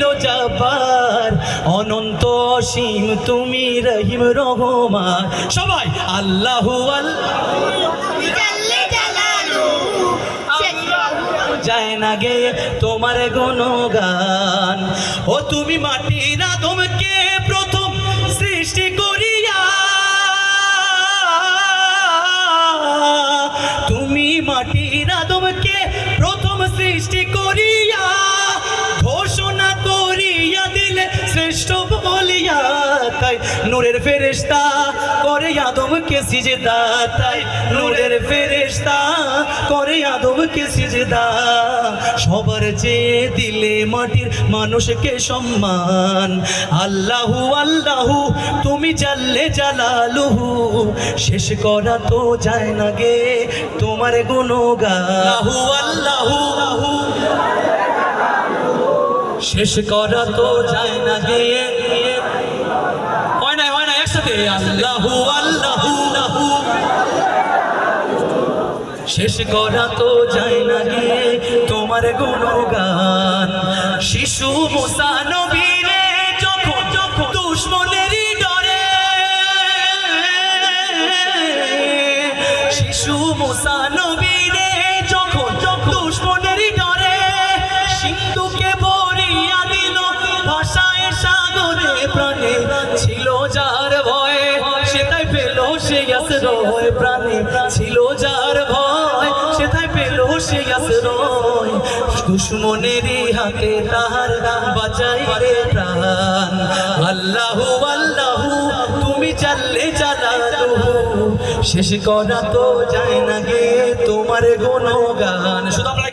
দিল জব্বার, অনন্ত অসীম তুমি রহিম রহমান। সবাই আল্লাহু যায় না গে তোমার গুণগান। ও তুমি মাটির আদমকে প্রথম সৃষ্টি করিয়া, তুমি মাটির আদমকে প্রথম সৃষ্টি করিয়া ঘোষণা করিয়া দিলে শ্রেষ্ঠ বলিয়া। তাই নূরের ফেরেশতা করে আদমকে সিজদা, তাই নূরের ফেরেশতা করে আদমকে সিজদা। সবার চেয়ে দিলে মাটির মানুষকে সম্মান। আল্লাহু আল্লাহু তুমি জাল্লে জালালুহু, শেষ করা তো যায় না গে তোমার গুণগান। আল্লাহু আল্লাহু শেষ করা তো যায় না গে, হয় না একসাথে আল্লাহু আল্লাহু শেষ করা তো যায় না গে তোমার গুণগান। শিশু মুসা নবীরে যখন দুশমনেরই ডরে, শিশু মুসা নবীরে যখন দুশমনেরই ডরে সিন্ধুকে ভরিয়া দিল ভাষায় সাগরে প্রাণে। ছিল যার ভয়ে সেটাই পেল সে আশ্রয়, প্রাণে ছিল যার ভয় সেটাই পেল সে আশ্রয়। দুশমনেরই হাতে তাহার বাঁচাইলে প্রাণ। আল্লাহু আল্লাহু তুমি জাল্লে জালালুহু, শেষ করা তো যায় না গে তোমার গুণগান। শুধু